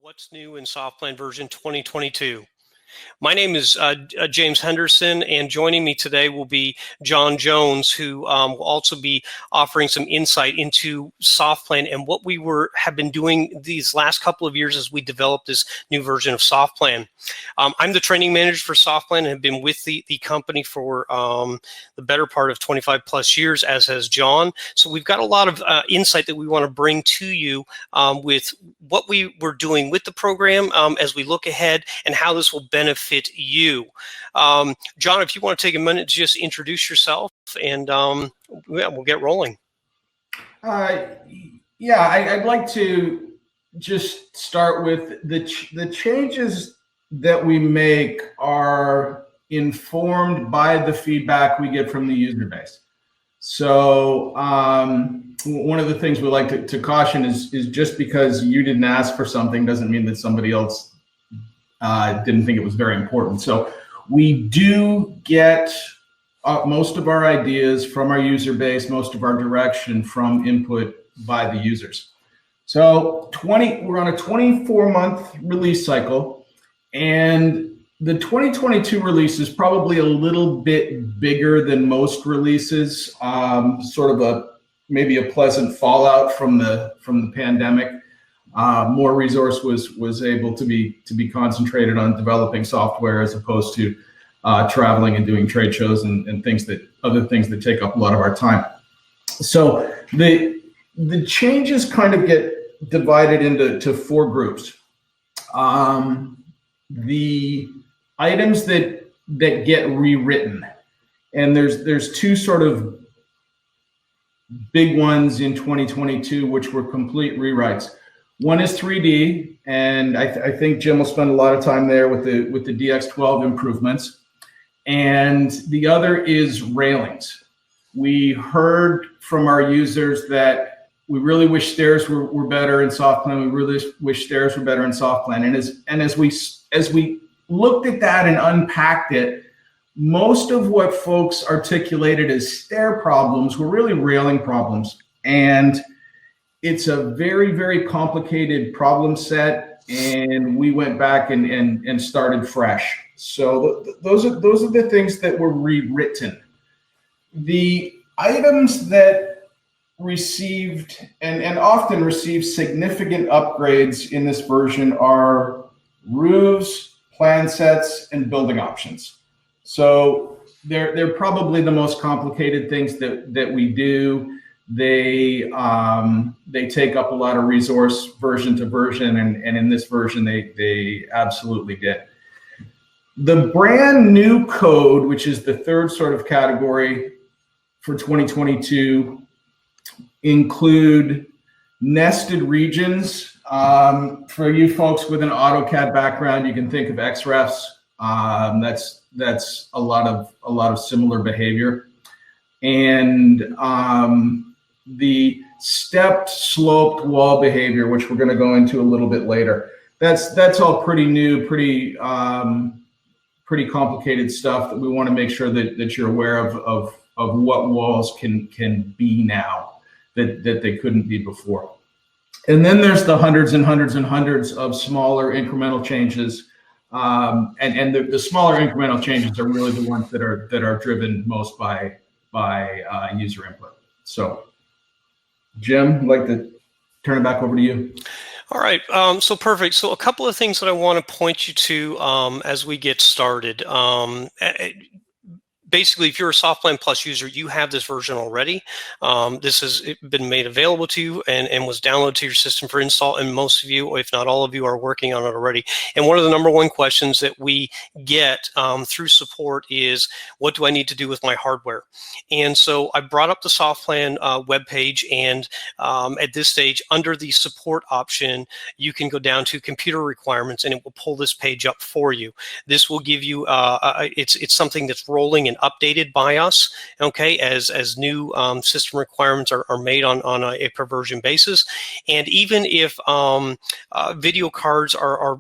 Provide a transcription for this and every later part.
What's new in SoftPlan version 2022? My name is James Henderson, and joining me today will be John Jones, who will also be offering some insight into SoftPlan and what we have been doing these last couple of years as we develop this new version of SoftPlan. I'm the training manager for SoftPlan and have been with the company for the better part of 25 plus years, as has John. So we've got a lot of insight that we want to bring to you with what we were doing with the program as we look ahead and how this will benefit you. John, if you want to take a minute to just introduce yourself, and we'll get rolling. Yeah, I'd like to just start with the changes that we make are informed by the feedback we get from the user base. So one of the things we like to caution is just because you didn't ask for something doesn't mean that somebody else didn't think it was very important. So we do get most of our ideas from our user base, most of our direction from input by the users. So we're on a 24-month release cycle, and the 2022 release is probably a little bit bigger than most releases, sort of maybe a pleasant fallout from the pandemic. More resource was able to be concentrated on developing software as opposed to traveling and doing trade shows and other things that take up a lot of our time. So the changes kind of get divided into four groups. The items that get rewritten, and there's two sort of big ones in 2022 which were complete rewrites. One is 3D, and I think Jim will spend a lot of time there with the DX12 improvements. And the other is railings. We heard from our users that we really wish stairs were better in SoftPlan. We really wish stairs were better in SoftPlan. And as we looked at that and unpacked it, most of what folks articulated as stair problems were really railing problems. And it's a very, very complicated problem set, and we went back and started fresh. So those are the things that were rewritten. The items that received and often receive significant upgrades in this version are roofs, plan sets, and building options. So they're probably the most complicated things that we do. They take up a lot of resource version to version, and in this version they absolutely did. The brand new code, which is the third sort of category for 2022, include nested regions. For you folks with an AutoCAD background, you can think of XREFs. That's a lot of similar behavior, and the stepped sloped wall behavior, which we're going to go into a little bit later. That's all pretty new, pretty complicated stuff that we want to make sure that you're aware of what walls can be now that they couldn't be before. And then there's the hundreds and hundreds and hundreds of smaller incremental changes. And the smaller incremental changes are really the ones that are driven most by user input. So Jim, I'd like to turn it back over to you. All right, so perfect. So a couple of things that I want to point you to as we get started. Basically, if you're a SoftPlan Plus user, you have this version already. This has been made available to you and was downloaded to your system for install, and most of you, if not all of you, are working on it already. And one of the number one questions that we get through support is, what do I need to do with my hardware? And so I brought up the SoftPlan webpage, and at this stage, under the support option, you can go down to computer requirements, and it will pull this page up for you. This will give you, it's something that's rolling and updated by us, okay, as new system requirements are made on a per version basis. And even if video cards are,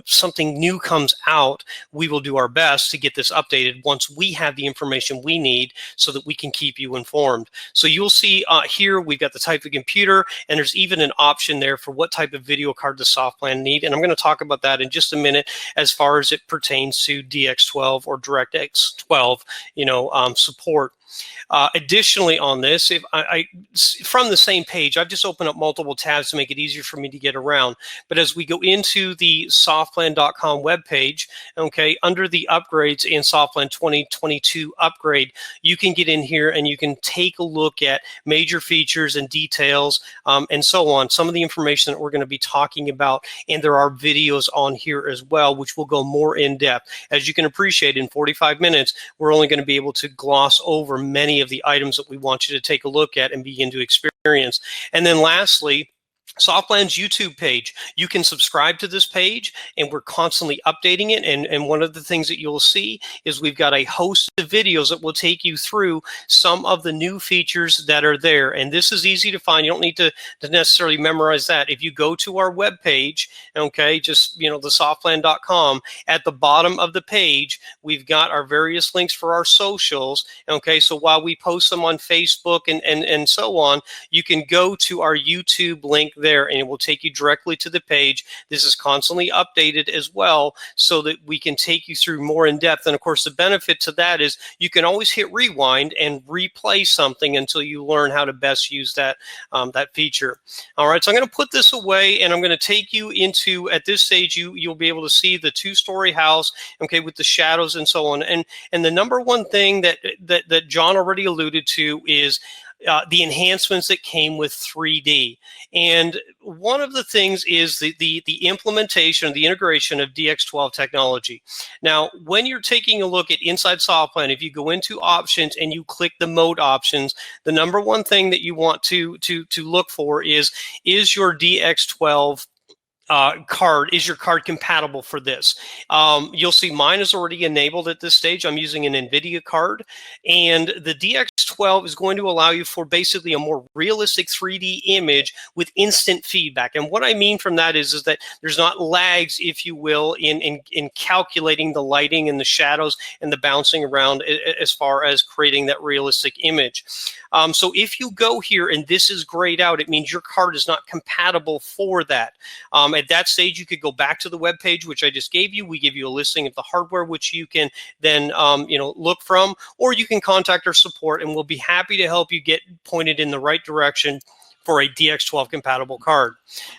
something new comes out, we will do our best to get this updated once we have the information we need so that we can keep you informed. So you'll see here we've got the type of computer, and there's even an option there for what type of video card the SoftPlan need. And I'm going to talk about that in just a minute as far as it pertains to DX12 or DirectX 12, support. Additionally on this, if I from the same page, I've just opened up multiple tabs to make it easier for me to get around. But as we go into the softplan.com webpage, okay, under the upgrades in SoftPlan 2022 upgrade, you can get in here and you can take a look at major features and details and so on. Some of the information that we're going to be talking about, and there are videos on here as well, which will go more in depth. As you can appreciate, in 45 minutes, we're only going to be able to gloss over many of the items that we want you to take a look at and begin to experience. And then lastly, SoftPlan's YouTube page. You can subscribe to this page, and we're constantly updating it. And one of the things that you'll see is we've got a host of videos that will take you through some of the new features that are there. And this is easy to find. You don't need to necessarily memorize that. If you go to our web page, okay, just, the softplan.com, at the bottom of the page, we've got our various links for our socials. Okay, so while we post them on Facebook and so on, you can go to our YouTube link there, and it will take you directly to the page. This is constantly updated as well so that we can take you through more in depth. And of course, the benefit to that is you can always hit rewind and replay something until you learn how to best use that that feature. All right, so I'm going to put this away, and I'm going to take you into, at this stage, you'll be able to see the two-story house, okay, with the shadows and so on. And the number one thing that John already alluded to is the enhancements that came with 3D. And one of the things is the implementation, the integration of DX12 technology. Now, when you're taking a look at inside SoftPlan, if you go into options and you click the mode options, the number one thing that you want to look for is your DX12 card, is your card compatible for this? You'll see mine is already enabled at this stage. I'm using an NVIDIA card, and the DX12 is going to allow you for basically a more realistic 3D image with instant feedback. And what I mean from that is that there's not lags, if you will, in calculating the lighting and the shadows and the bouncing around as far as creating that realistic image. So if you go here and this is grayed out, it means your card is not compatible for that. At that stage, you could go back to the web page, which I just gave you. We give you a listing of the hardware, which you can then look from, or you can contact our support, and we'll be happy to help you get pointed in the right direction for a DX12 compatible card.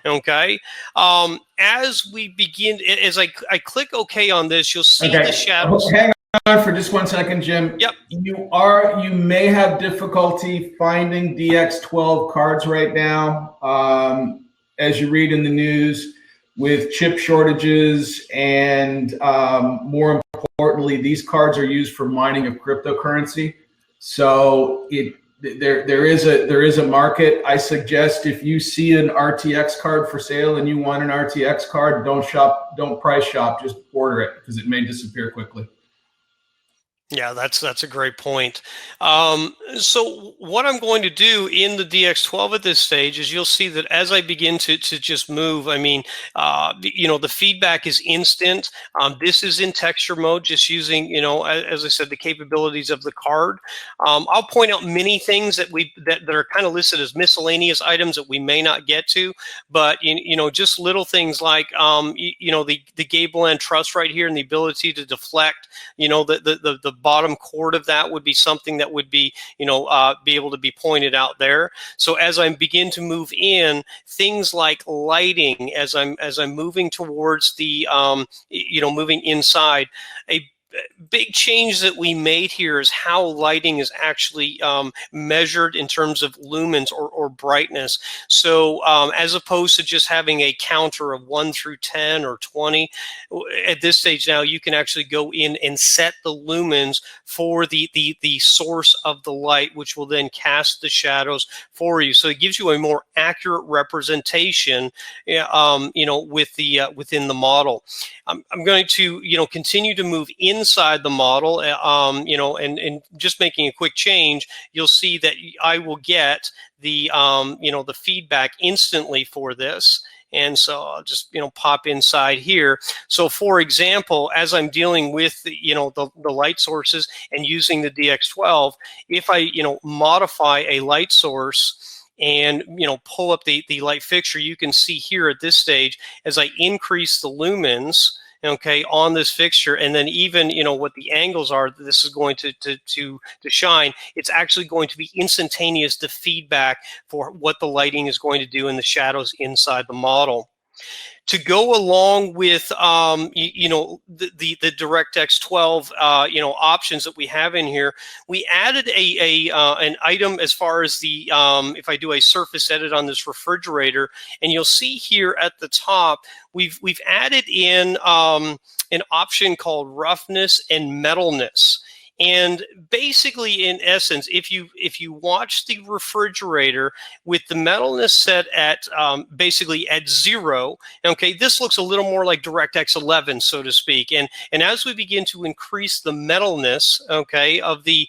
Okay. As we begin, as I click OK on this, you'll see the shadows. Hang on for just 1 second, Jim. Yep. You may have difficulty finding DX12 cards right now. As you read in the news, with chip shortages, and more importantly, these cards are used for mining of cryptocurrency. So there is a market. I suggest if you see an RTX card for sale and you want an RTX card, don't price shop, just order it, because it may disappear quickly. Yeah, that's a great point. So what I'm going to do in the DX12 at this stage is you'll see that as I begin to just move, I mean, the feedback is instant. This is in texture mode, just using, as I said, the capabilities of the card. I'll point out many things that are kind of listed as miscellaneous items that we may not get to, but just little things like the gable end truss right here, and the ability to deflect, the bottom chord of that would be something that would be, be able to be pointed out there. So as I begin to move in, things like lighting, as I'm moving towards the, moving inside, a big change that we made here is how lighting is actually measured in terms of lumens or brightness. So as opposed to just having a counter of 1 through 10 or 20, at this stage now you can actually go in and set the lumens for the source of the light, which will then cast the shadows for you. So it gives you a more accurate representation, with the within the model. I'm going to continue to move inside inside the model, and just making a quick change, you'll see that I will get the, the feedback instantly for this. And so I'll just, pop inside here. So for example, as I'm dealing with, the light sources and using the DX12, if I, modify a light source and, pull up the light fixture, you can see here at this stage, as I increase the lumens, okay, on this fixture, and then even, what the angles are that this is going to shine, it's actually going to be instantaneous, the feedback for what the lighting is going to do in the shadows inside the model. To go along with, the DirectX 12, options that we have in here, we added an item as far as the, if I do a surface edit on this refrigerator, and you'll see here at the top, we've added in an option called roughness and metalness. And basically, in essence, if you watch the refrigerator with the metalness set at basically at 0, okay, this looks a little more like DirectX 11, so to speak. And as we begin to increase the metalness, okay, of the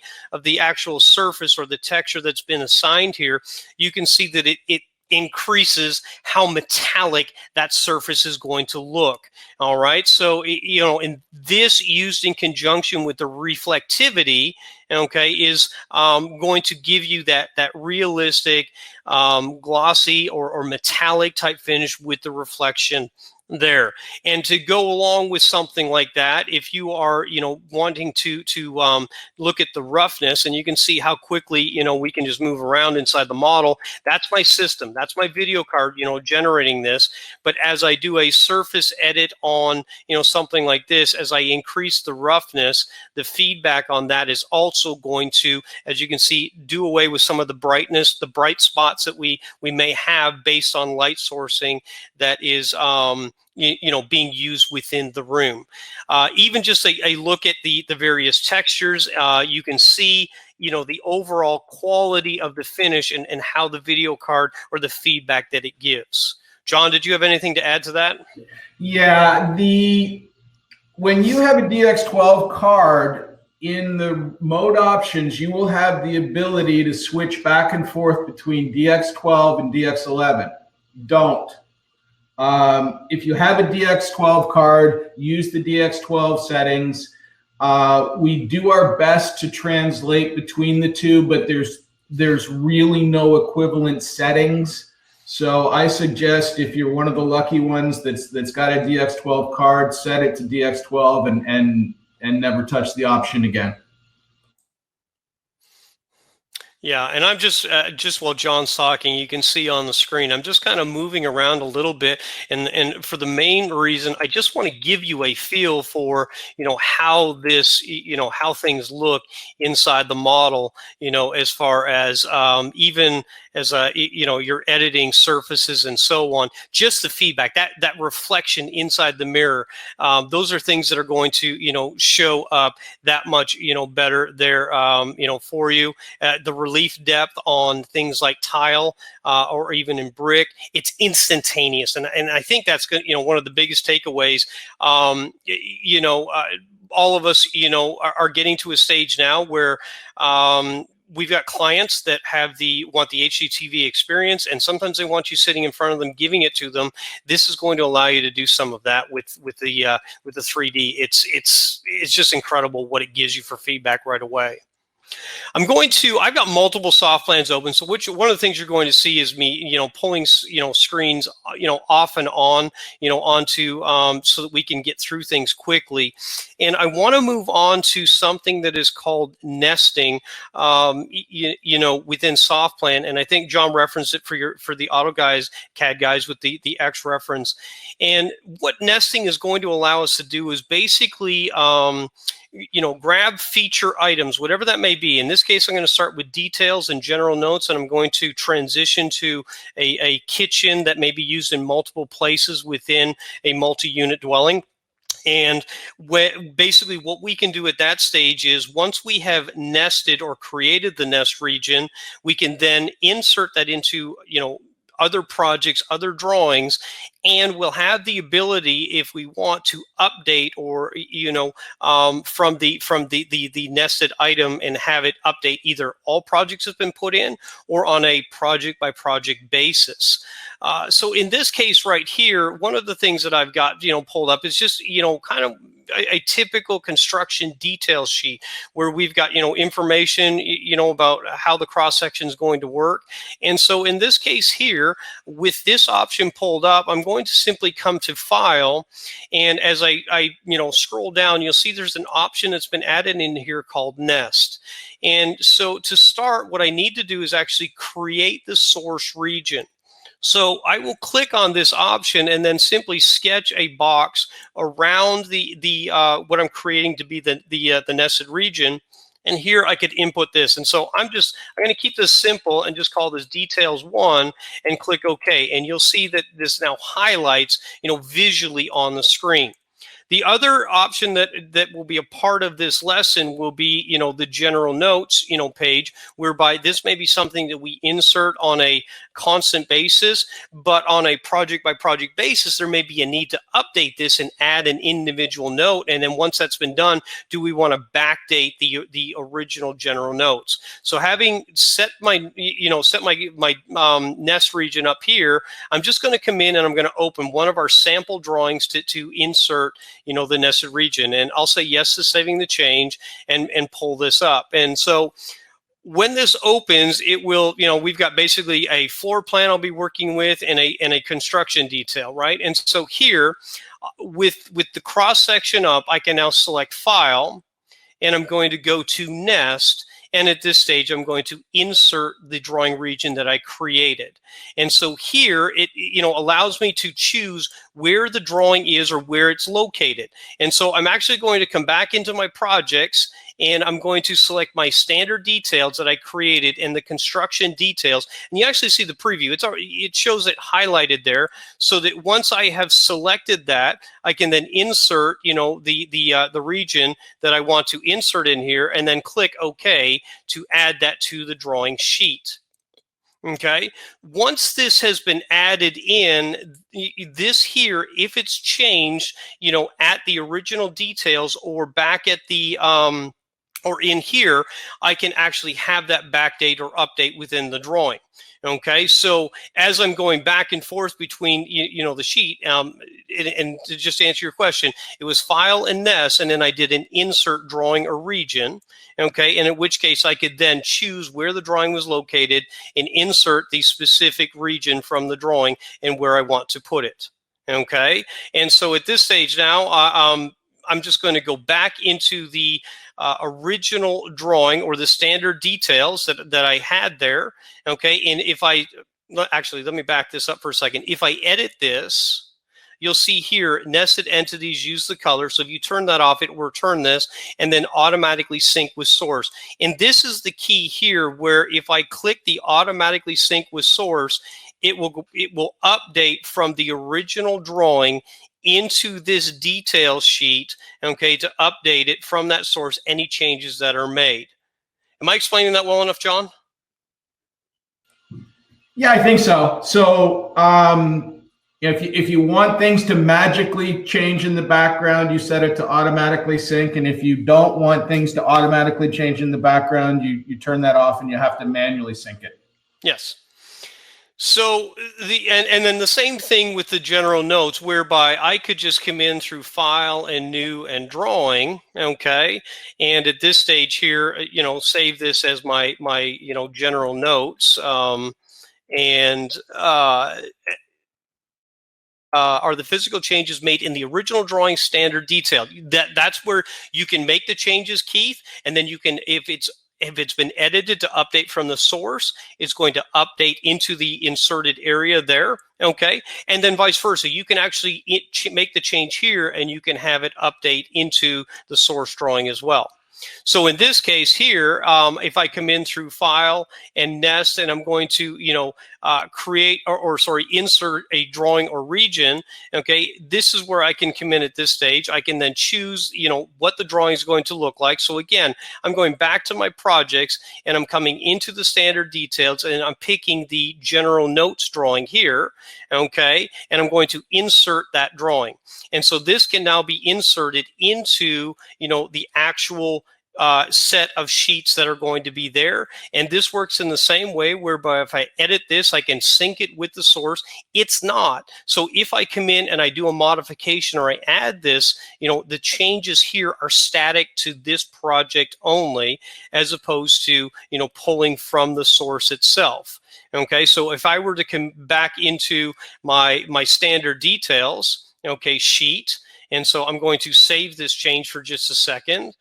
actual surface or the texture that's been assigned here, you can see that it increases how metallic that surface is going to look. All right, so and this used in conjunction with the reflectivity, okay, is going to give you that realistic glossy or metallic type finish with the reflection there. And to go along with something like that, if you are wanting to look at the roughness, and you can see how quickly we can just move around inside the model. That's my system, that's my video card generating this. But as I do a surface edit on something like this, as I increase the roughness, the feedback on that is also going to, as you can see, do away with some of the brightness, the bright spots that we may have based on light sourcing that is being used within the room. Even just a look at the various textures, you can see the overall quality of the finish and how the video card or the feedback that it gives. John, did you have anything to add to that? Yeah, when you have a DX12 card, in the mode options, you will have the ability to switch back and forth between DX12 and DX11. Don't. If you have a DX12 card, use the DX12 settings. We do our best to translate between the two, but there's really no equivalent settings. So I suggest, if you're one of the lucky ones that's got a DX12 card, set it to DX12 and never touch the option again. Yeah, and I'm just while John's talking, you can see on the screen, I'm just kind of moving around a little bit, and for the main reason, I just want to give you a feel for how this how things look inside the model, as far as even as you're editing surfaces and so on. Just the feedback, that reflection inside the mirror, those are things that are going to show up that much better there for you. The relief depth on things like tile or even in brick, it's instantaneous, and I think that's good. One of the biggest takeaways. All of us are getting to a stage now where we've got clients that want the HDTV experience, and sometimes they want you sitting in front of them, giving it to them. This is going to allow you to do some of that with the 3D. It's just incredible what it gives you for feedback right away. I've got multiple SoftPlans open, so one of the things you're going to see is me, pulling, screens, off and on, onto, so that we can get through things quickly. And I want to move on to something that is called nesting, within SoftPlan. And I think John referenced it for the AutoCAD guys with the X reference. And what nesting is going to allow us to do is basically, grab feature items, whatever that may be. In this case, I'm going to start with details and general notes, and I'm going to transition to a kitchen that may be used in multiple places within a multi-unit dwelling. And basically what we can do at that stage is, once we have nested or created the nest region, we can then insert that into, other projects, other drawings, and we'll have the ability, if we want, to update or from the nested item and have it update either all projects have been put in or on a project by project basis. So in this case right here, one of the things that I've got pulled up is just kind of a typical construction details sheet where we've got information about how the cross section is going to work. And so in this case here, with this option pulled up, I'm going to simply come to File, and as I scroll down, you'll see there's an option that's been added in here called Nest. And so to start, what I need to do is actually create the source region. So I will click on this option and then simply sketch a box around the what I'm creating to be the nested region. And here I could input this. And so I'm going to keep this simple and just call this details 1 and click OK. And you'll see that this now highlights visually on the screen. The other option that will be a part of this lesson will be, the general notes, page, whereby this may be something that we insert on a constant basis, but on a project by project basis, there may be a need to update this and add an individual note. And then once that's been done, do we want to backdate the original general notes? So having set my nest region up here, I'm just going to come in and I'm going to open one of our sample drawings to insert the nested region, and I'll say yes to saving the change and pull this up. And so when this opens, it will, we've got basically a floor plan I'll be working with and a construction detail, right? And so here with the cross section up, I can now select File, and I'm going to go to Nest. And at this stage, I'm going to insert the drawing region that I created. And so here, it allows me to choose where the drawing is or where it's located. And so I'm actually going to come back into my projects, and I'm going to select my standard details that I created and the construction details. And you actually see the preview. It shows it highlighted there, so that once I have selected that, I can then insert the region that I want to insert in here, and then click OK to add that to the drawing sheet. Okay, once this has been added in, this here, if it's changed, at the original details or back at the or in here, I can actually have that backdate or update within the drawing. Okay, so as I'm going back and forth between the sheet, and to just answer your question, it was File and Nest, and then I did an insert drawing or region. Okay, and in which case I could then choose where the drawing was located and insert the specific region from the drawing and where I want to put it. Okay, and so at this stage now, I'm just going to go back into the original drawing or the standard details that I had there. Okay, and if actually, let me back this up for a second. If I edit this, you'll see here, nested entities use the color. So if you turn that off, it will return this and then automatically sync with source. And this is the key here, where if I click the automatically sync with source, it will update from the original drawing into this detail sheet, okay, to update it from that source, any changes that are made. Am I explaining that well enough, John? Yeah, I think so. So if you want things to magically change in the background, you set it to automatically sync. And if you don't want things to automatically change in the background, you turn that off and you have to manually sync it. Yes. So and then the same thing with the general notes, whereby I could just come in through File and New and Drawing, okay, and at this stage here, save this as my general notes, are the physical changes made in the original drawing standard detail. That's where you can make the changes, Keith, and then you can, if it's been edited to update from the source, it's going to update into the inserted area there, okay? And then vice versa. You can actually make the change here, and you can have it update into the source drawing as well. So in this case here, if I come in through File and Nest, and I'm going to, create or insert a drawing or region, okay, this is where I can come in at this stage. I can then choose, what the drawing is going to look like. So again, I'm going back to my projects and I'm coming into the standard details and I'm picking the general notes drawing here, okay, and I'm going to insert that drawing. And so this can now be inserted into, the actual set of sheets that are going to be there. And this works in the same way whereby if I edit this, I can sync it with the source. It's not. So if I come in and I do a modification or I add this, the changes here are static to this project only, as opposed to, pulling from the source itself. Okay, so if I were to come back into my standard details, okay, sheet, and so I'm going to save this change for just a second,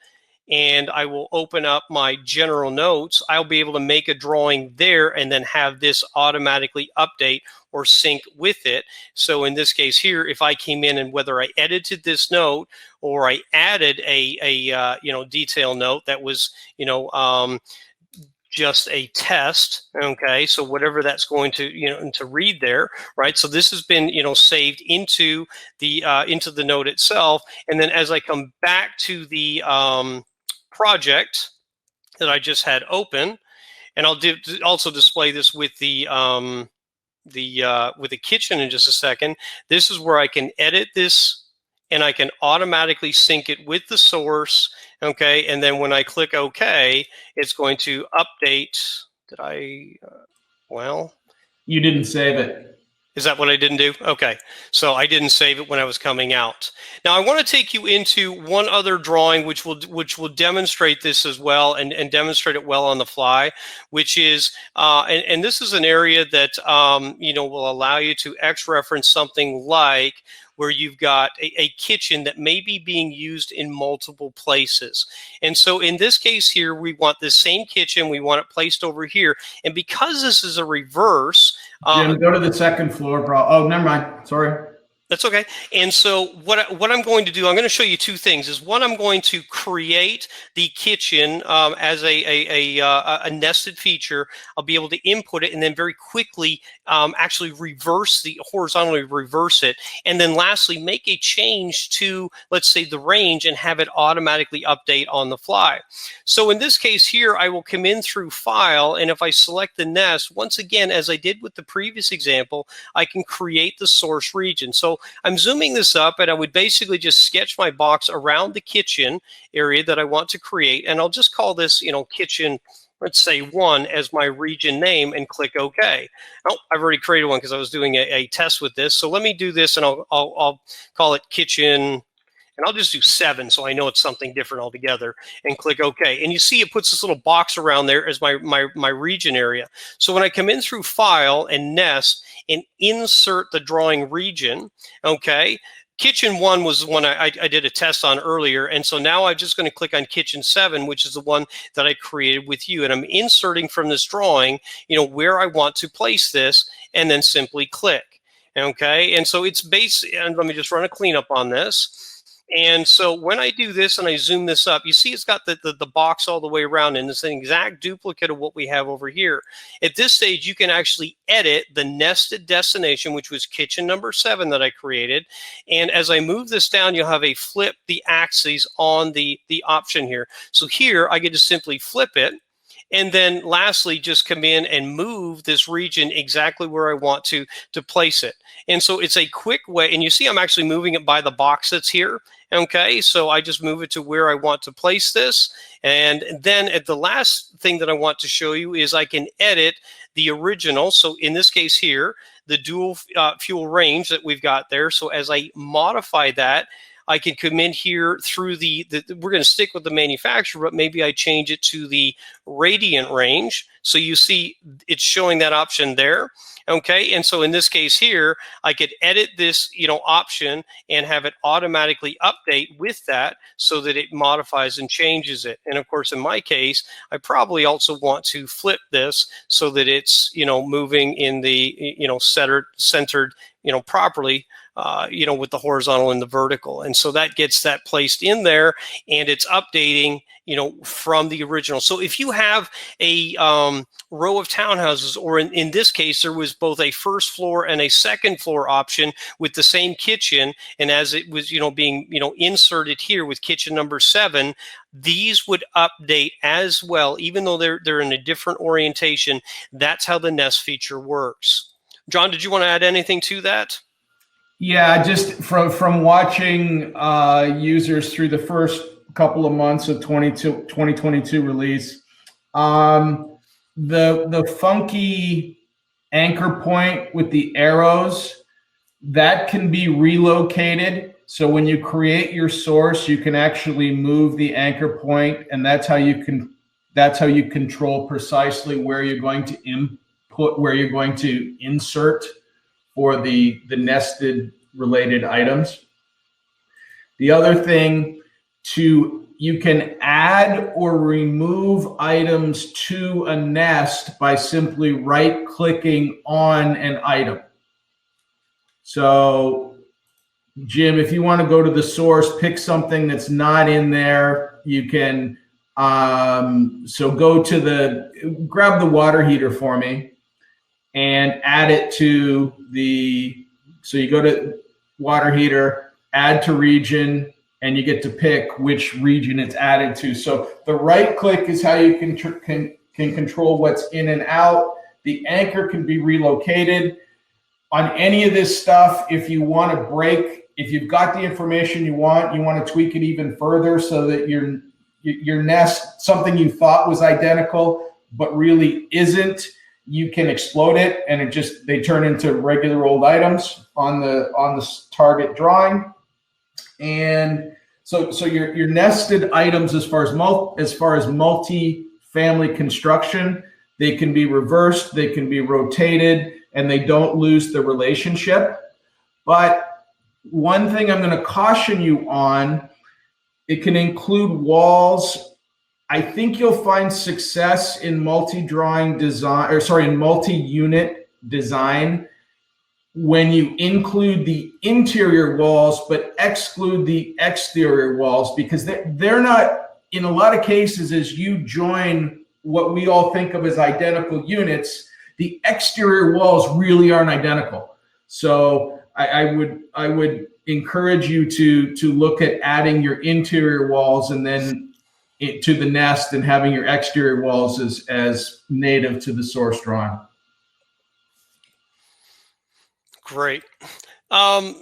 and I will open up my general notes. I'll be able to make a drawing there and then have this automatically update or sync with it. So in this case here, if I came in and whether I edited this note or I added a detail note that was, just a test, okay, so whatever that's going to to read there, right? So this has been saved into the note itself, and then as I come back to the project that I just had open, and I'll also display this with the kitchen in just a second. This is where I can edit this and I can automatically sync it with the source. Okay, and then when I click OK, it's going to update. Did I? Well, you didn't save it. Is that what I didn't do? Okay, so I didn't save it when I was coming out. Now I want to take you into one other drawing which will demonstrate this as well and demonstrate it well on the fly, which is and this is an area that will allow you to X-reference something like where you've got a kitchen that may be being used in multiple places. And so in this case here, we want the same kitchen, we want it placed over here. And because this is a reverse. Jim, go to the second floor, bro. Oh, never mind. Sorry. That's okay. And so what I'm going to do, I'm going to show you two things. Is one, I'm going to create the kitchen as a nested feature. I'll be able to input it and then very quickly actually horizontally reverse it. And then lastly, make a change to, let's say, the range and have it automatically update on the fly. So in this case here, I will come in through File, and if I select the nest, once again, as I did with the previous example, I can create the source region. So I'm zooming this up, and I would basically just sketch my box around the kitchen area that I want to create, and I'll just call this, kitchen, let's say 1 as my region name, and click OK. Oh, I've already created one because I was doing a test with this. So let me do this, and I'll call it kitchen, and I'll just do 7 so I know it's something different altogether, and click OK. And you see it puts this little box around there as my region area. So when I come in through File and Nest and insert the drawing region, okay, Kitchen 1 was the one I did a test on earlier, and so now I'm just going to click on Kitchen 7, which is the one that I created with you, and I'm inserting from this drawing, where I want to place this, and then simply click. Okay, and so it's and let me just run a cleanup on this. And so when I do this and I zoom this up, you see it's got the box all the way around, and it's an exact duplicate of what we have over here. At this stage, you can actually edit the nested destination, which was kitchen number 7 that I created. And as I move this down, you'll have a flip the axes on the option here. So here, I get to simply flip it. And then lastly, just come in and move this region exactly where I want to place it. And so it's a quick way, and you see I'm actually moving it by the box that's here. Okay, so I just move it to where I want to place this. And then at the last thing that I want to show you is I can edit the original. So in this case here, the dual fuel range that we've got there. So as I modify that, I can come in here through we're going to stick with the manufacturer, but maybe I change it to the radiant range. So you see it's showing that option there. Okay, and so in this case here, I could edit this, option and have it automatically update with that so that it modifies and changes it. And of course, in my case, I probably also want to flip this so that it's, moving in the, centered, properly with the horizontal and the vertical. And so that gets that placed in there, and it's updating, from the original. So if you have a row of townhouses, or in this case, there was both a first floor and a second floor option with the same kitchen, and as it was, being, inserted here with kitchen number 7, these would update as well, even though they're in a different orientation. That's how the Nest feature works. John, did you want to add anything to that? Yeah, just from watching users through the first couple of months of 2022 release, the funky anchor point with the arrows, that can be relocated. So when you create your source, you can actually move the anchor point, and that's how you control precisely where you're going to input, where you're going to insert for the nested related items. The other thing, you can add or remove items to a nest by simply right-clicking on an item. So, Jim, if you want to go to the source, pick something that's not in there, you can, so go to grab the water heater for me and add it to so you go to water heater, add to region, and you get to pick which region it's added to. So the right click is how you can control what's in and out. The anchor can be relocated. On any of this stuff, if you want to if you've got the information you want to tweak it even further so that your nest, something you thought was identical but really isn't, you can explode it, and they turn into regular old items on the target drawing. And so your nested items, as far as multi-family construction, they can be reversed, they can be rotated, and they don't lose the relationship. But one thing I'm going to caution you on, it can include walls. I think you'll find success in multi-unit design when you include the interior walls but exclude the exterior walls, because they're not, in a lot of cases, as you join what we all think of as identical units, the exterior walls really aren't identical. So I would encourage you to look at adding your interior walls and then to the nest, and having your exterior walls as native to the source drawing. Great.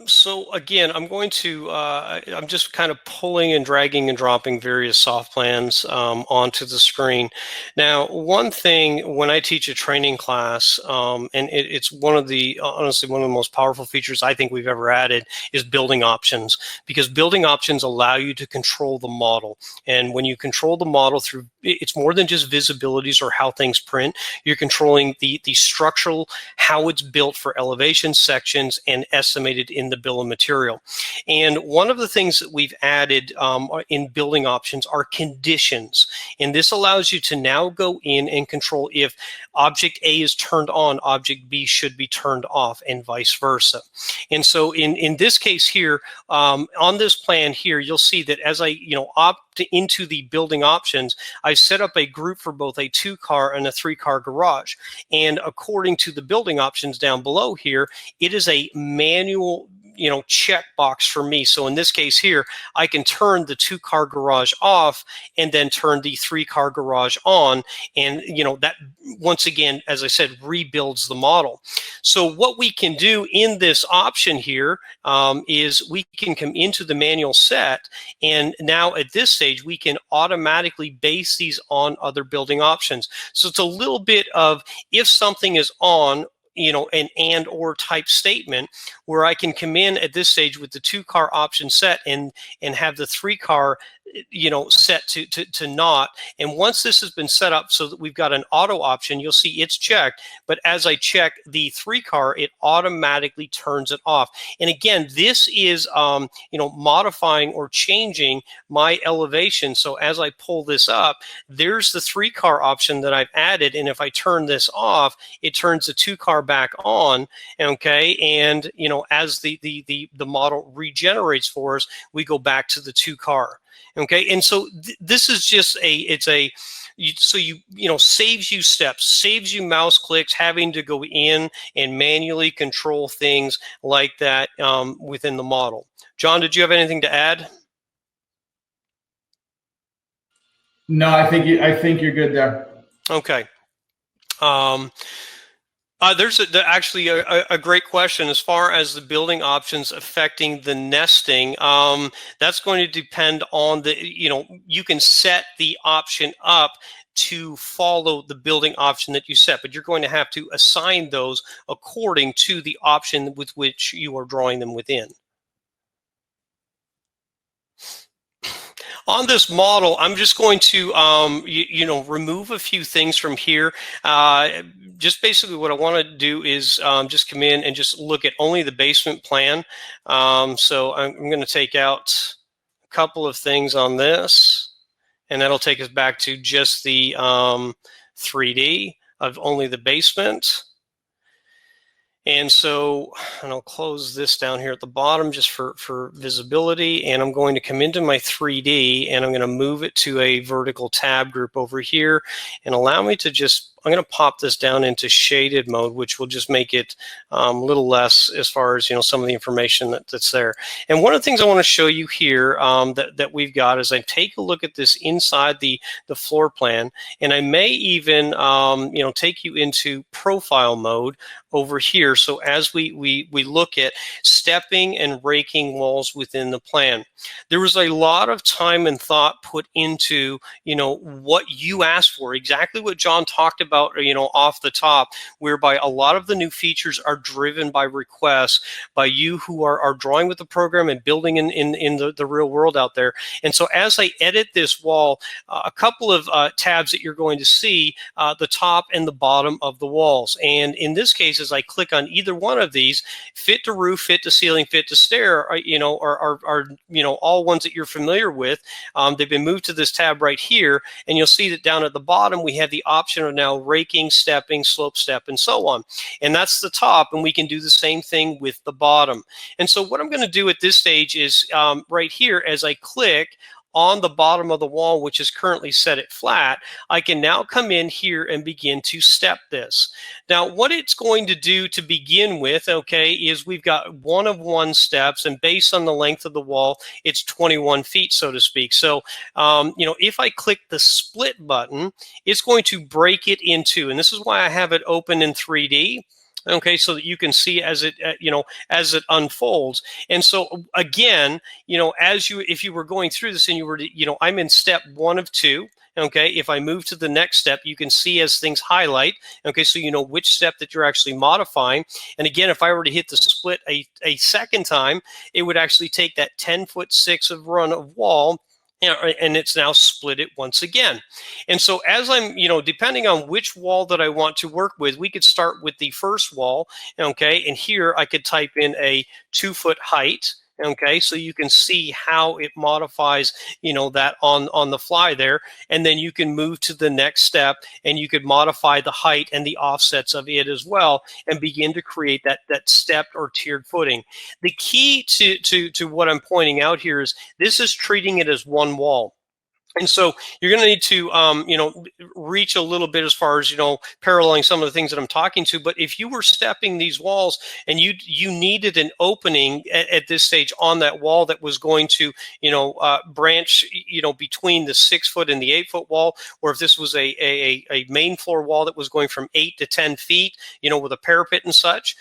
So again, I'm going to, I'm just kind of pulling and dragging and dropping various SoftPlans onto the screen. Now, one thing when I teach a training class, and it's honestly one of the most powerful features I think we've ever added, is building options, because building options allow you to control the model. And when you control the model through, it's more than just visibilities or how things print. You're controlling the structural, how it's built for elevation, sections, and estimated in the bill of material. And one of the things that we've added in building options are conditions. And this allows you to now go in and control if object A is turned on, object B should be turned off, and vice versa. And so in this case here, on this plan here, you'll see that as I opt into the building options, I set up a group for both a 2-car and a 3-car garage. And according to the building options down below here, it is a manual checkbox for me. So in this case here, I can turn the 2-car garage off and then turn the 3-car garage on. And, that once again, as I said, rebuilds the model. So what we can do in this option here is we can come into the manual set. And now at this stage, we can automatically base these on other building options. So it's a little bit of, if something is on, an and or type statement, where I can come in at this stage with the 2-car option set and have the 3-car set to not. And once this has been set up so that we've got an auto option, you'll see it's checked. But as I check the 3-car, it automatically turns it off. And again, this is modifying or changing my elevation. So as I pull this up, there's the 3-car option that I've added. And if I turn this off, it turns the 2-car back on. Okay, and as the model regenerates for us, we go back to the 2-car. Okay, and so this is just saves you steps, saves you mouse clicks, having to go in and manually control things like that within the model. John, did you have anything to add? No, I think you're good there. Okay. There's actually a great question as far as the building options affecting the nesting. That's going to depend on you can set the option up to follow the building option that you set, but you're going to have to assign those according to the option with which you are drawing them within. On this model, I'm just going to, remove a few things from here. Just basically what I want to do is just come in and just look at only the basement plan. So I'm going to take out a couple of things on this, and that'll take us back to just the 3D of only the basement. And so, and I'll close this down here at the bottom just for visibility. And I'm going to come into my 3D and I'm going to move it to a vertical tab group over here and allow me to I'm going to pop this down into shaded mode, which will just make it a little less as far as some of the information that's there. And one of the things I want to show you here that we've got is I take a look at this inside the floor plan, and I may even take you into profile mode over here. So as we look at stepping and raking walls within the plan, there was a lot of time and thought put into what you asked for, exactly what John talked about off the top, whereby a lot of the new features are driven by requests by you who are drawing with the program and building in the real world out there. And so as I edit this wall, a couple of tabs that you're going to see, the top and the bottom of the walls. And in this case, as I click on either one of these, fit to roof, fit to ceiling, fit to stair, are all ones that you're familiar with. They've been moved to this tab right here, and you'll see that down at the bottom we have the option of now raking, stepping, slope step, and so on. And that's the top, and we can do the same thing with the bottom. And so what I'm going to do at this stage is right here, as I click on the bottom of the wall, which is currently set at flat, I can now come in here and begin to step this. Now, what it's going to do to begin with, okay, is we've got 1 of 1 steps, and based on the length of the wall, it's 21 feet, so to speak. So, if I click the split button, it's going to break it into, and this is why I have it open in 3D. Okay, so that you can see as it as it unfolds. And so again, if you were going through this and you were I'm in step 1 of 2. Okay, if I move to the next step, you can see as things highlight. Okay, so you know which step that you're actually modifying. And again, if I were to hit the split a second time, it would actually take that 10'6" of run of wall, and it's now split it once again. And so as I'm, depending on which wall that I want to work with, we could start with the first wall, okay? And here I could type in a 2-foot height, okay? So you can see how it modifies, that on the fly there. And then you can move to the next step and you could modify the height and the offsets of it as well and begin to create that stepped or tiered footing. The key to what I'm pointing out here is this is treating it as one wall. And so you're going to need to, reach a little bit as far as, paralleling some of the things that I'm talking to. But if you were stepping these walls and you needed an opening at this stage on that wall that was going to, branch, between the 6-foot and the 8-foot wall, or if this was a main floor wall that was going from 8 to 10 feet, with a parapet and such,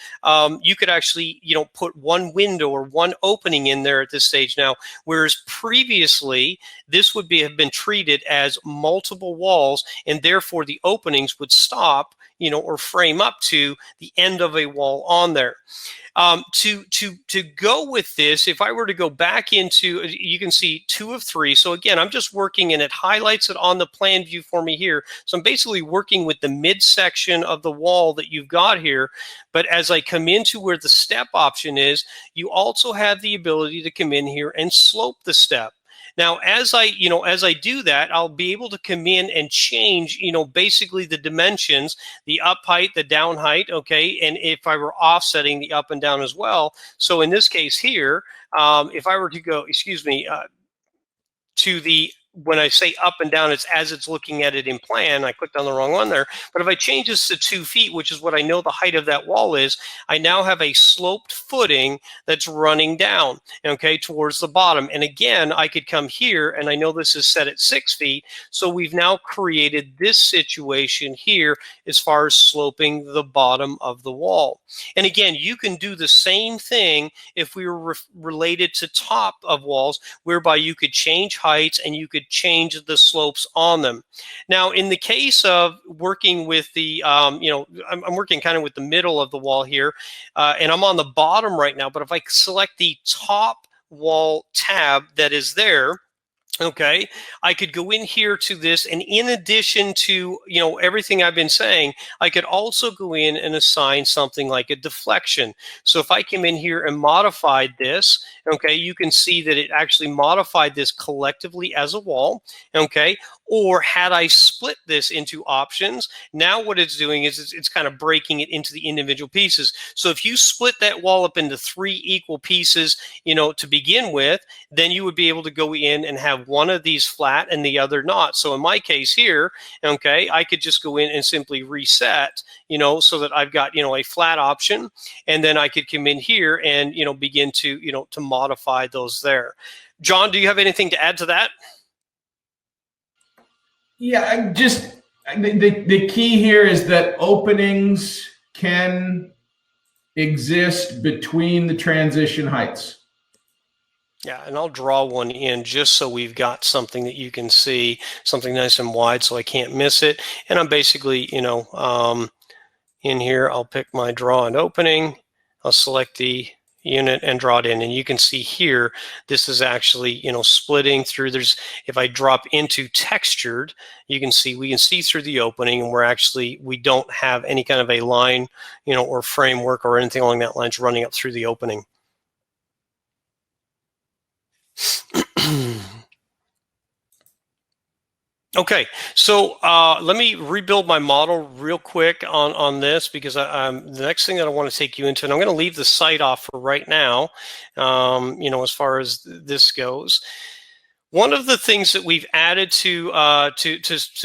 you could actually, put one window or one opening in there at this stage now, whereas previously this would have been been treated as multiple walls, and therefore the openings would stop, or frame up to the end of a wall on there. To go with this, if I were to go back into, you can see 2 of 3. So again, I'm just working, and it highlights it on the plan view for me here. So I'm basically working with the midsection of the wall that you've got here. But as I come into where the step option is, you also have the ability to come in here and slope the step. Now, as I do that, I'll be able to come in and change, basically the dimensions, the up height, the down height, okay? And if I were offsetting the up and down as well. So in this case here, if I were to go, to the, when I say up and down, it's as it's looking at it in plan. I clicked on the wrong one there. But if I change this to 2 feet, which is what I know the height of that wall is, I now have a sloped footing that's running down, okay, towards the bottom. And again, I could come here, and I know this is set at 6 feet. So we've now created this situation here as far as sloping the bottom of the wall. And again, you can do the same thing if we were related to top of walls, whereby you could change heights and you could change the slopes on them. Now, in the case of working with the, I'm working kind of with the middle of the wall here, and I'm on the bottom right now, but if I select the top wall tab that is there, okay, I could go in here to this, and in addition to, everything I've been saying, I could also go in and assign something like a deflection. So if I came in here and modified this, okay, you can see that it actually modified this collectively as a wall, okay? Or had I split this into options, now what it's doing is it's kind of breaking it into the individual pieces. So if you split that wall up into 3 equal pieces, to begin with, then you would be able to go in and have one of these flat and the other not. So in my case here, okay, I could just go in and simply reset, so that I've got, a flat option, and then I could come in here and, begin to, to modify those there. John, do you have anything to add to that? Yeah, the key here is that openings can exist between the transition heights. Yeah, and I'll draw one in just so we've got something that you can see, something nice and wide so I can't miss it. And I'm basically, in here, I'll pick my draw and opening. I'll select the unit and draw it in, and you can see here this is actually splitting through. There's, if I drop into textured, we can see through the opening, and we don't have any kind of a line or framework or anything along that lines running up through the opening. Okay, so let me rebuild my model real quick on this, because the next thing that I want to take you into, and I'm going to leave the site off for right now, as far as this goes. One of the things that we've added to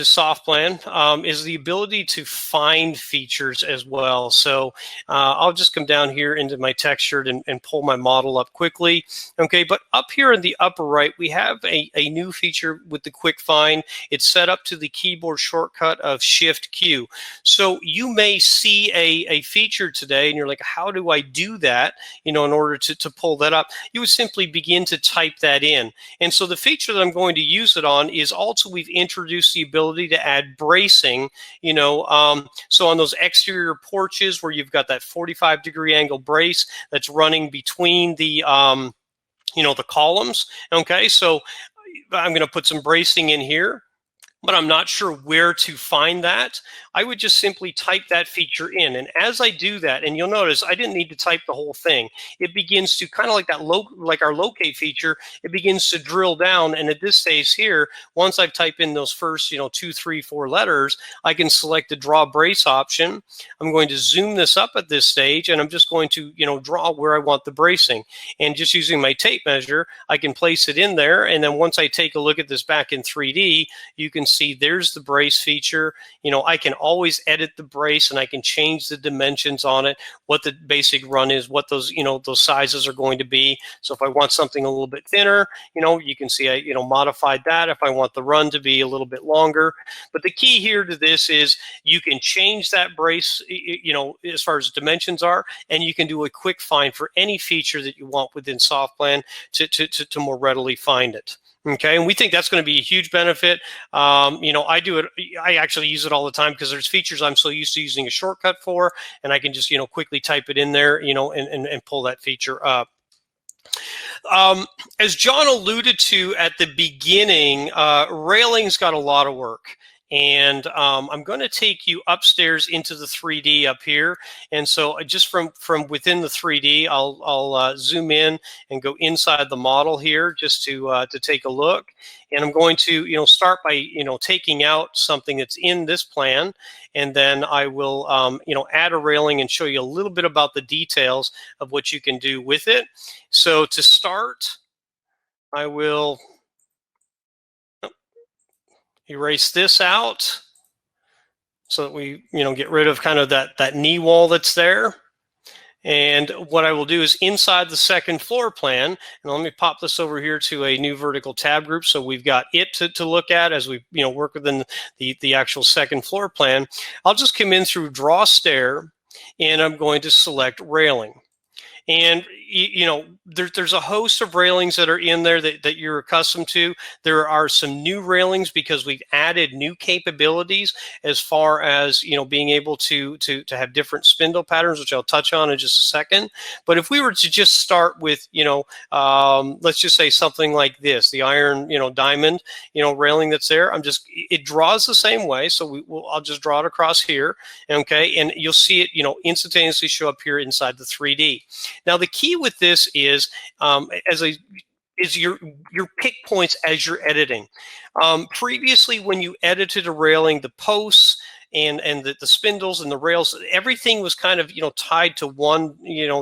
SoftPlan is the ability to find features as well. So I'll just come down here into my textured and pull my model up quickly. Okay, but up here in the upper right, we have a new feature with the quick find. It's set up to the keyboard shortcut of Shift Q. So you may see a feature today, and you're like, how do I do that? In order to pull that up, you would simply begin to type that in. And so the feature that I'm going to use it on is also, we've introduced the ability to add bracing, so on those exterior porches where you've got that 45-degree angle brace that's running between the, the columns. Okay, so I'm going to put some bracing in here, but I'm not sure where to find that. I would just simply type that feature in. And as I do that, and you'll notice I didn't need to type the whole thing. It begins to kind of like that, like our locate feature, it begins to drill down. And at this stage here, once I've typed in those first, 2, 3, 4 letters, I can select the draw brace option. I'm going to zoom this up at this stage, and I'm just going to, draw where I want the bracing. And just using my tape measure, I can place it in there. And then once I take a look at this back in 3D, you can see there's the brace feature. I can always edit the brace, and I can change the dimensions on it, what the basic run is, what those, those sizes are going to be. So if I want something a little bit thinner, you can see I, modified that if I want the run to be a little bit longer. But the key here to this is you can change that brace, as far as dimensions are, and you can do a quick find for any feature that you want within SoftPlan to more readily find it. Okay, and we think that's going to be a huge benefit. I actually use it all the time because there's features I'm so used to using a shortcut for, and I can just, quickly type it in there, and pull that feature up. As John alluded to at the beginning, Railing's got a lot of work. And I'm going to take you upstairs into the 3D up here. And so just from within the 3D, I'll zoom in and go inside the model here just to take a look. And I'm going to start by taking out something that's in this plan, and then I will add a railing and show you a little bit about the details of what you can do with it. So to start, I will erase this out so that we get rid of kind of that knee wall that's there. And what I will do is inside the second floor plan, and let me pop this over here to a new vertical tab group so we've got it to look at as we work within the actual second floor plan. I'll just come in through draw stair, and I'm going to select railing. And there's a host of railings that are in there that you're accustomed to. There are some new railings because we've added new capabilities as far as being able to have different spindle patterns, which I'll touch on in just a second. But if we were to just start with let's just say something like this, the iron diamond railing that's there, it draws the same way. So I'll just draw it across here, okay, and you'll see it instantaneously show up here inside the 3D. Now, the key with this is your pick points as you're editing. Previously, when you edited a railing, the posts and the spindles and the rails, everything was kind of tied to one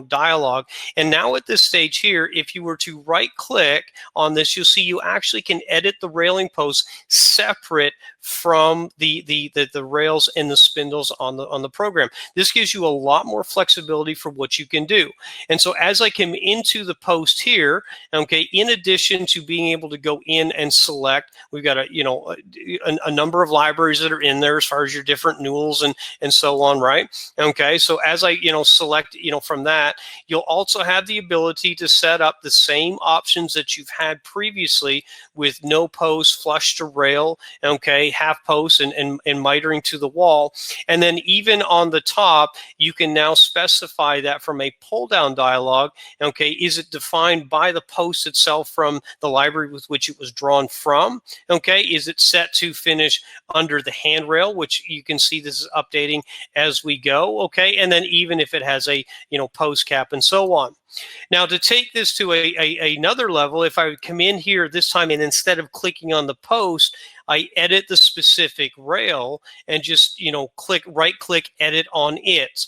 dialogue. And now at this stage here, if you were to right click on this, you'll see you actually can edit the railing posts separate from the rails and the spindles on the program. This gives you a lot more flexibility for what you can do. And so as I come into the post here, okay, in addition to being able to go in and select, we've got a number of libraries that are in there as far as your different newels and so on, right? Okay, so as I select from that, you'll also have the ability to set up the same options that you've had previously with no post, flush to rail, okay, half post and mitering to the wall. And then even on the top, you can now specify that from a pull down dialog, okay, is it defined by the post itself from the library with which it was drawn from? Okay, is it set to finish under the handrail, which you can see this is updating as we go, okay, and then even if it has a post cap and so on. Now, to take this to another level, if I would come in here this time and instead of clicking on the post, I edit the specific rail and just right click edit on it.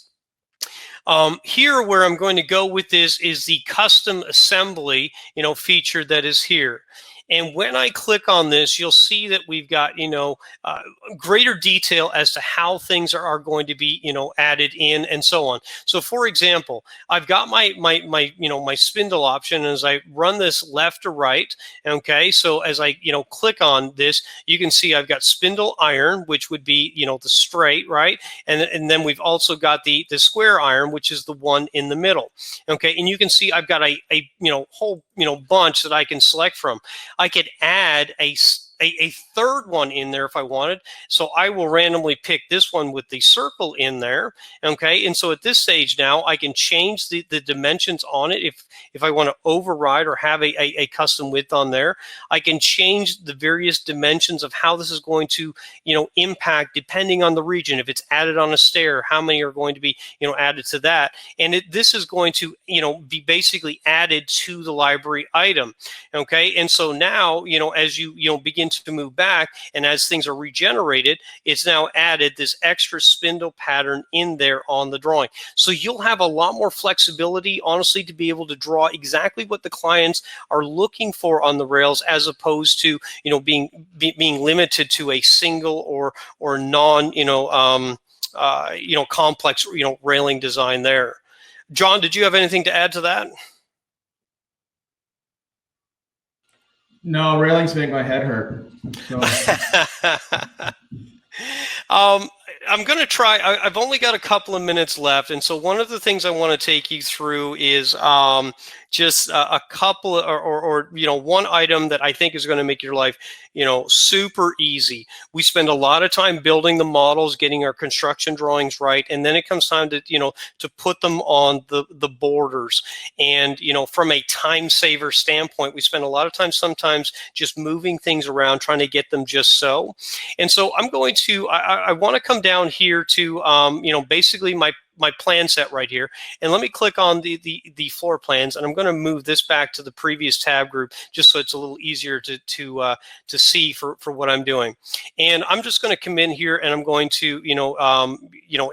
Here, where I'm going to go with this is the custom assembly feature that is here. And when I click on this, you'll see that we've got, greater detail as to how things are going to be, added in and so on. So for example, I've got my spindle option, and as I run this left to right, okay, so as I, click on this, you can see I've got spindle iron, which would be, the straight, right? And then we've also got the square iron, which is the one in the middle. Okay, and you can see I've got a whole, bunch that I can select from. I could add a third one in there if I wanted. So I will randomly pick this one with the circle in there. Okay. And so at this stage now, I can change the dimensions on it if I want to override or have a custom width on there. I can change the various dimensions of how this is going to, impact depending on the region. If it's added on a stair, how many are going to be, added to that. And this is going to, be basically added to the library item. Okay. And so now, as you, begin to move back, and as things are regenerated, it's now added this extra spindle pattern in there on the drawing. So you'll have a lot more flexibility, honestly, to be able to draw exactly what the clients are looking for on the rails, as opposed to being limited to a single or non complex railing design there. John, did you have anything to add to that? No, railings make my head hurt. So. I'm going to try. I've only got a couple of minutes left, and so one of the things I want to take you through is just a couple of, or one item that I think is going to make your life super easy. We spend a lot of time building the models, getting our construction drawings right, and then it comes time to to put them on the borders. And from a time saver standpoint, we spend a lot of time sometimes just moving things around, trying to get them just so. And so I'm going to I want to come down here to basically my plan set right here, and let me click on the floor plans, and I'm going to move this back to the previous tab group just so it's a little easier to see for what I'm doing. And I'm just going to come in here, and I'm going to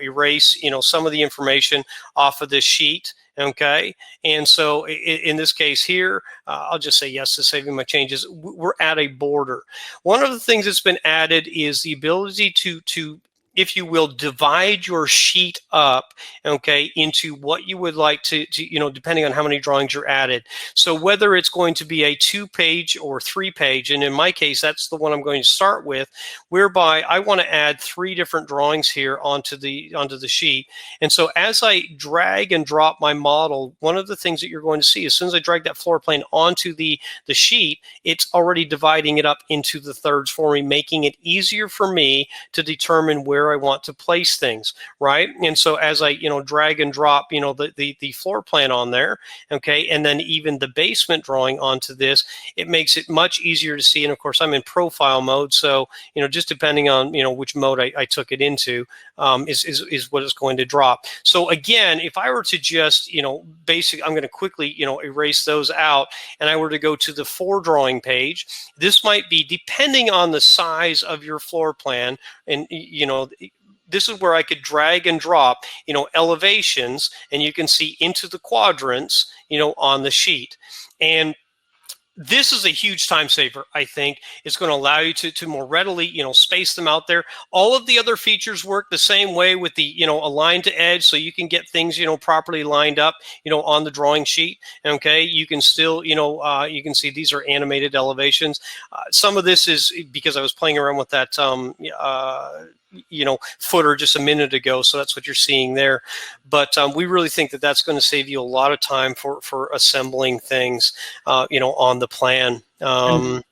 erase some of the information off of this sheet. Okay, and so in this case here, I'll just say yes to saving my changes. We're at a border. One of the things that's been added is the ability to if you will, divide your sheet up, okay, into what you would like to depending on how many drawings you're added. So whether it's going to be a 2-page or 3-page, and in my case, that's the one I'm going to start with, whereby I want to add 3 different drawings here onto the sheet. And so as I drag and drop my model, one of the things that you're going to see, as soon as I drag that floor plan onto the sheet, it's already dividing it up into the thirds for me, making it easier for me to determine where I want to place things, right? And so as I drag and drop the floor plan on there, okay, and then even the basement drawing onto this, it makes it much easier to see. And of course I'm in profile mode, so just depending on which mode I took it into is what it's going to drop. So again, if I were to just I'm going to quickly erase those out, and I were to go to the 4 drawing page, this might be, depending on the size of your floor plan, and this is where I could drag and drop, elevations, and you can see into the quadrants, on the sheet. And this is a huge time saver, I think. It's going to allow you to more readily, space them out there. All of the other features work the same way with the, align to edge, so you can get things, properly lined up, on the drawing sheet. Okay, you can still, you can see these are animated elevations. Some of this is because I was playing around with that, footer just a minute ago, so that's what you're seeing there. But we really think that that's going to save you a lot of time for assembling things, on the plan.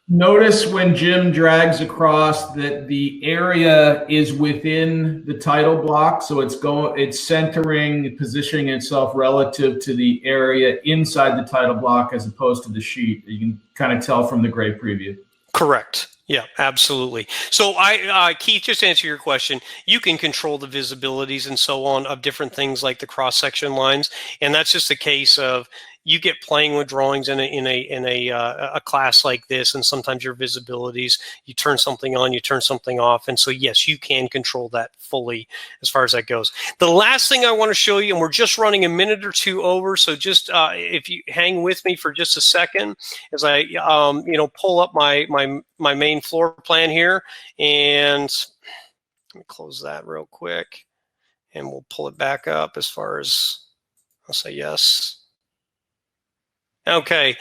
Notice when Jim drags across that the area is within the title block, so it's centering, positioning itself relative to the area inside the title block as opposed to the sheet. You can kind of tell from the gray preview. Correct. Yeah, absolutely. So Keith, just to answer your question, you can control the visibilities and so on of different things like the cross-section lines, and that's just a case of you get playing with drawings in a class like this, and sometimes your visibilities, you turn something on, you turn something off, and so yes, you can control that fully as far as that goes. The last thing I want to show you, and we're just running a minute or two over, so just if you hang with me for just a second, as I pull up my main floor plan here, and let me close that real quick, and we'll pull it back up as far as, I'll say yes. Okay.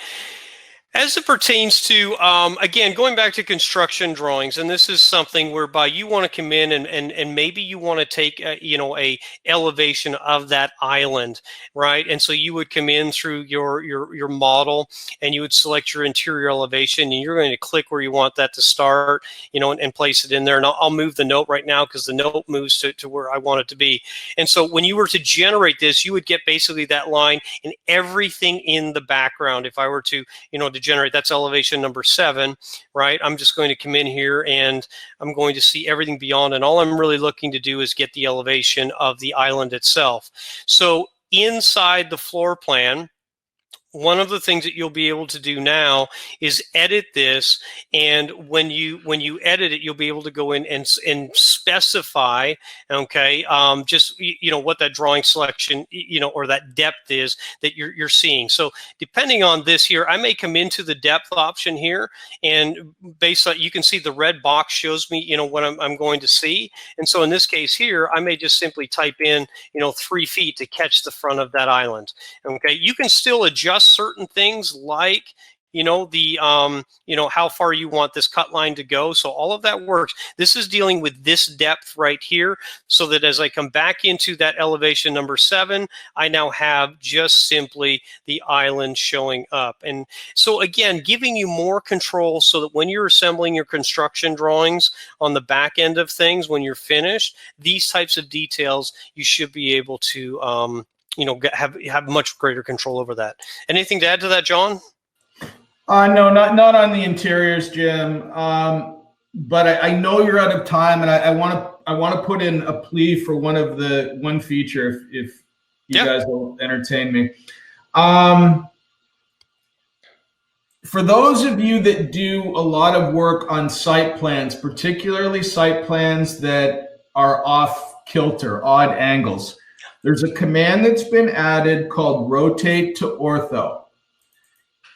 As it pertains to, again, going back to construction drawings, and this is something whereby you want to come in and maybe you want to take, a elevation of that island, right? And so you would come in through your model, and you would select your interior elevation, and you're going to click where you want that to start, and place it in there. And I'll move the note right now because the note moves to where I want it to be. And so when you were to generate this, you would get basically that line and everything in the background. If I were to, to generate, that's elevation number 7, right? I'm just going to come in here and I'm going to see everything beyond, and all I'm really looking to do is get the elevation of the island itself. So inside the floor plan, one of the things that you'll be able to do now is edit this, and when you edit it, you'll be able to go in and specify, okay, just what that drawing selection, or that depth is that you're seeing. So depending on this here, I may come into the depth option here, and based on, you can see the red box shows me what I'm going to see. And so in this case here, I may just simply type in 3 feet to catch the front of that island. Okay, you can still adjust certain things like how far you want this cut line to go. So all of that works. This is dealing with this depth right here, so that as I come back into that elevation number 7, I now have just simply the island showing up. And so again, giving you more control so that when you're assembling your construction drawings on the back end of things, when you're finished, these types of details, you should be able to have much greater control over that. Anything to add to that, John? No, not on the interiors, Jim. But I know you're out of time, and I want to put in a plea for one feature if you guys will entertain me. For those of you that do a lot of work on site plans, particularly site plans that are off kilter, odd angles, there's a command that's been added called rotate to ortho.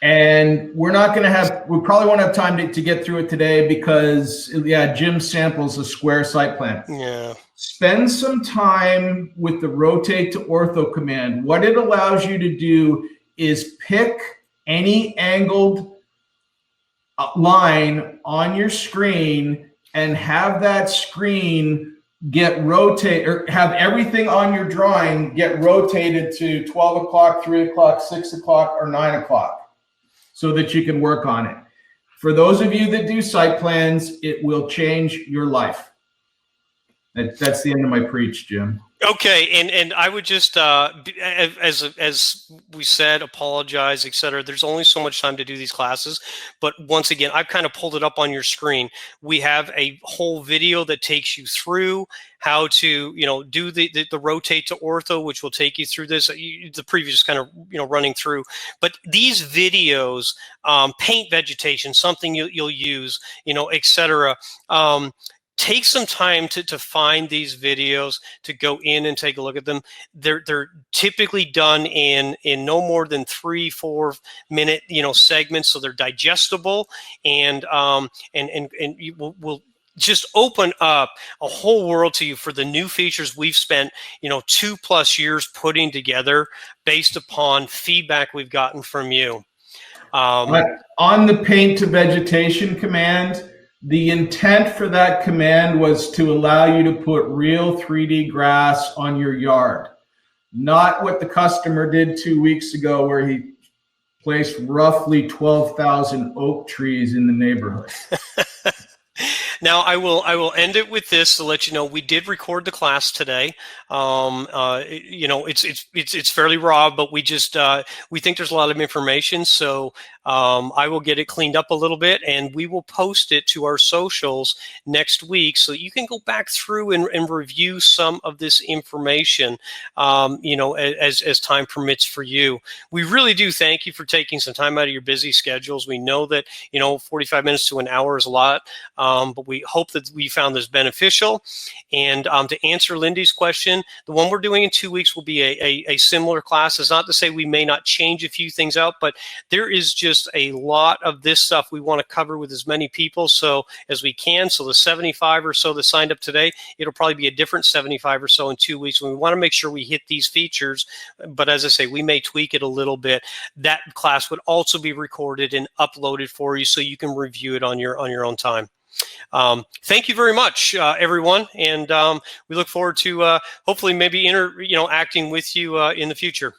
And we probably won't have time to get through it today because, Jim samples a square site plan. Yeah. Spend some time with the rotate to ortho command. What it allows you to do is pick any angled line on your screen and have that screen get rotated, or have everything on your drawing get rotated to 12 o'clock, 3 o'clock, 6 o'clock, or 9 o'clock. So that you can work on it. For those of you that do site plans, it will change your life. That's the end of my preach, Jim. Okay, and I would just, as we said, apologize, etc. There's only so much time to do these classes, but once again, I've kind of pulled it up on your screen. We have a whole video that takes you through how to, do the rotate to ortho, which will take you through this. The previous kind of, running through. But these videos, paint vegetation, something you'll use, etc. Take some time to find these videos, to go in and take a look at them. They're typically done in no more than 3-4 minute segments, so they're digestible, and you will just open up a whole world to you for the new features we've spent 2+ years putting together based upon feedback we've gotten from you. On the paint to vegetation command, the intent for that command was to allow you to put real 3D grass on your yard, not what the customer did 2 weeks ago where he placed roughly 12,000 oak trees in the neighborhood. Now, I will end it with this to let you know we did record the class today. It's fairly raw, but we just we think there's a lot of information, so I will get it cleaned up a little bit, and we will post it to our socials next week, so you can go back through and review some of this information, as time permits for you. We really do thank you for taking some time out of your busy schedules. We know that 45 minutes to an hour is a lot, but we hope that we found this beneficial. And to answer Lindy's question, the one we're doing in 2 weeks will be a similar class. It's not to say we may not change a few things out, but there is just a lot of this stuff we want to cover with as many people as we can. So the 75 or so that signed up today, it'll probably be a different 75 or so in 2 weeks. We want to make sure we hit these features, but as I say, we may tweak it a little bit. That class would also be recorded and uploaded for you so you can review it on your own time. Thank you very much, everyone, and we look forward to hopefully maybe interacting with you in the future.